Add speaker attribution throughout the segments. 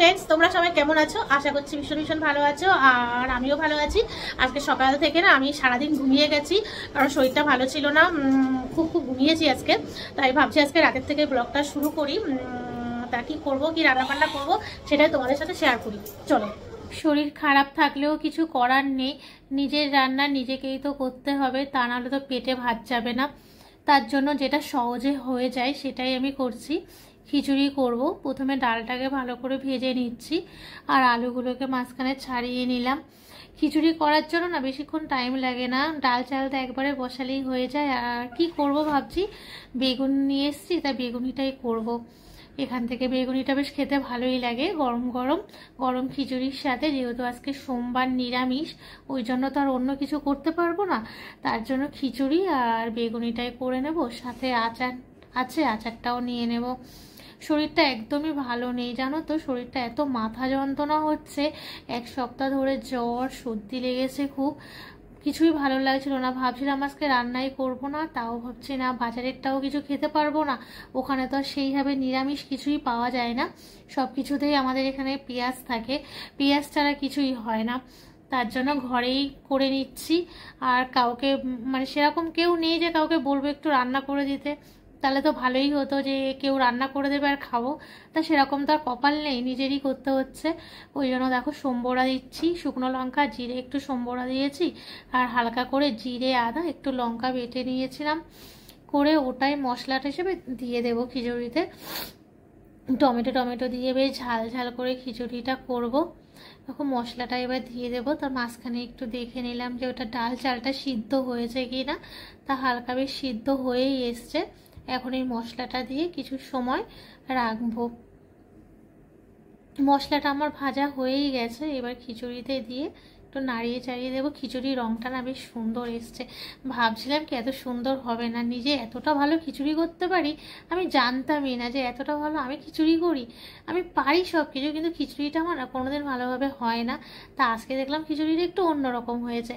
Speaker 1: Friends, তোমরা সবাই কেমন আছো? আশা করছি ভীষণ ভীষণ ভালো আছো। আর আমিও ভালো আছি। আজকে সকাল থেকে না আমি সারাদিন ঘুমিয়ে গেছি, কারণ শরীরটা ভালো ছিল না। খুব ঘুমিয়েছি আজকে। তাই ভাবছি আজকে রাতের থেকে ব্লগটা শুরু করি। তা কি করবো, কি রান্নাবান্না করবো সেটাই তোমাদের সাথে শেয়ার করি। চলো। শরীর খারাপ থাকলেও কিছু করার নেই, নিজের রান্না নিজেকেই তো করতে হবে, তা নাহলে তো পেটে ভাত যাবে না। তার জন্য যেটা সহজে হয়ে যায় সেটাই আমি করছি। খিচুড়ি করব। প্রথমে ডালটাকে ভালো করে ভেজে নিচ্ছি আর আলুগুলোকে মাঝখানে ছাড়িয়ে নিলাম। খিচুড়ি করার জন্য না বেশিক্ষণ টাইম লাগে না, ডাল চালটা একবারে বসালেই হয়ে যায়। আর কি করব ভাবছি, বেগুন নিয়ে এসেছি, তাই বেগুনিটাই করব। এখান থেকে বেগুনিটা বেশ খেতে ভালোই লাগে গরম গরম গরম খিচুড়ির সাথে। যেহেতু আজকে সোমবার নিরামিষ, ওই জন্য তো আর অন্য কিছু করতে পারবো না, তার জন্য খিচুড়ি আর বেগুনিটাই করে নেব। সাথে আচার আছে, আচারটাও নিয়ে নেব। শরীরটা একদমই ভালো নেই জানো তো, শরীরটা এত মাথা যন্ত্রণা হচ্ছে, এক সপ্তাহ ধরে জ্বর সর্দি লেগেছে খুব। কিছুই ভালো লাগছিল না, ভাবছিলাম আজকে রান্নাই করব না, তাও ভাবছি না বাজারেরটাও কিছু খেতে পারবো না। ওখানে তো আর সেইভাবে নিরামিষ কিছুই পাওয়া যায় না, সব কিছুতেই আমাদের এখানে পেঁয়াজ থাকে, পেঁয়াজ ছাড়া কিছুই হয় না। তার জন্য ঘরেই করে নিচ্ছি। আর কাউকে মানে সেরকম কেউ নেই যে কাউকে বলবো একটু রান্না করে দিতে, তাহলে তো ভালোই হতো যে কেউ রান্না করে দেবে আর খাবো। তা সেরকম তো আর কপাল নেই, নিজেরই করতে হচ্ছে। ওই জন্য দেখো সম্বরা দিচ্ছি, শুকনো লঙ্কা জিরে একটু সম্বরা দিয়েছি, আর হালকা করে জিরে আদা একটু লঙ্কা বেটে নিয়েছিলাম, করে ওটাই মশলাটা হিসেবে দিয়ে দেবো খিচুড়িতে। টমেটো টমেটো দিয়ে বেশ ঝাল ঝাল করে খিচুড়িটা করব। এখন মশলাটা এবার দিয়ে দেবো। তার মাঝখানে একটু দেখে নিলাম যে ওটা ডাল চালটা সিদ্ধ হয়েছে কি না, তা হালকা বেশ সিদ্ধ হয়েই এসছে। এখন এই মশলাটা দিয়ে কিছু সময় রাখবো। মশলাটা আমার ভাজা হয়েই গেছে, এবার খিচুড়িতে দিয়ে একটু নাড়িয়ে চাড়িয়ে দেবো। খিচুড়ির রঙটা না বেশ সুন্দর এসছে। ভাবছিলাম কি এত সুন্দর হবে না, নিজে এতটা ভালো খিচুড়ি করতে পারি আমি জানতামই না যে এতটা ভালো আমি খিচুড়ি করি। আমি পারি সব কিছু, কিন্তু খিচুড়িটা আমার না কোনোদিন ভালোভাবে হয় না। তা আজকে দেখলাম খিচুড়িটা একটু অন্যরকম হয়েছে।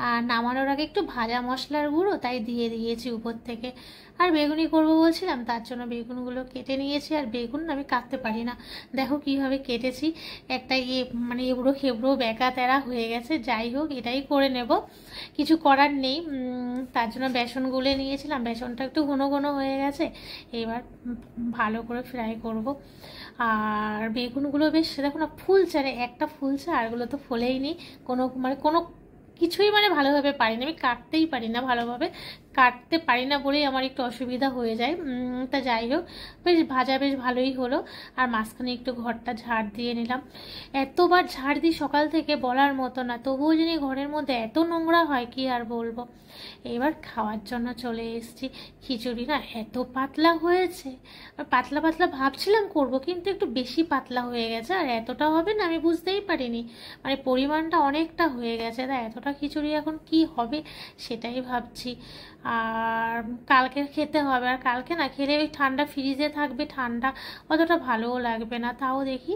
Speaker 1: আর নামানোর আগে একটু ভাজা মশলার গুঁড়ো তাই দিয়ে দিয়েছি উপর থেকে। আর বেগুনি করবো বলছিলাম, তার জন্য বেগুনগুলো কেটে নিয়েছি। আর বেগুন আমি কাটতে পারি না, দেখো কিভাবে কেটেছি, একটা মানে এবড়ো খেবড়ো ব্যাকা তেরা হয়ে গেছে। যাই হোক, এটাই করে নেব, কিছু করার নেই। তার জন্য বেসন গুলে নিয়েছিলাম, বেসনটা একটু ঘন ঘন হয়ে গেছে। এবার ভালো করে ফ্রাই করব। আর বেগুনগুলো বেশ দেখো না ফুলছে, একটা ফুলছে, আরগুলো তো ফোলেই নি। কোনো কিছুই ভালোভাবে পারি না, আমি কাটতেই পারি না ভালোভাবে, কাটতে পারি না বলেই আমার একটু অসুবিধা হয়ে যায়। তা যাই হোক, বেশ ভাজা বেশ ভালোই হলো। আর মাঝখানে একটু ঘরটা ঝাড় দিয়ে নিলাম। এতবার ঝাড় দিই সকাল থেকে বলার মতো না, তবুও জানি ঘরের মধ্যে এত নোংরা হয় কি আর বলবো। এবার খাওয়ার জন্য চলে এসেছি। খিচুড়ি না এত পাতলা হয়েছে, আর পাতলা পাতলা ভাবছিলাম করব, কিন্তু একটু বেশি পাতলা হয়ে গেছে। আর এতটা হবে না আমি বুঝতেই পারিনি, পরিমাণটা অনেকটা হয়ে গেছে। তাই এতটা খিচুড়ি এখন কি হবে সেটাই ভাবছি। আর কালকে খেতে হবে, আর কালকে না খেলে ওই ঠান্ডা ফ্রিজে থাকবে, ঠান্ডা অতটা ভালোও লাগবে না। তাও দেখি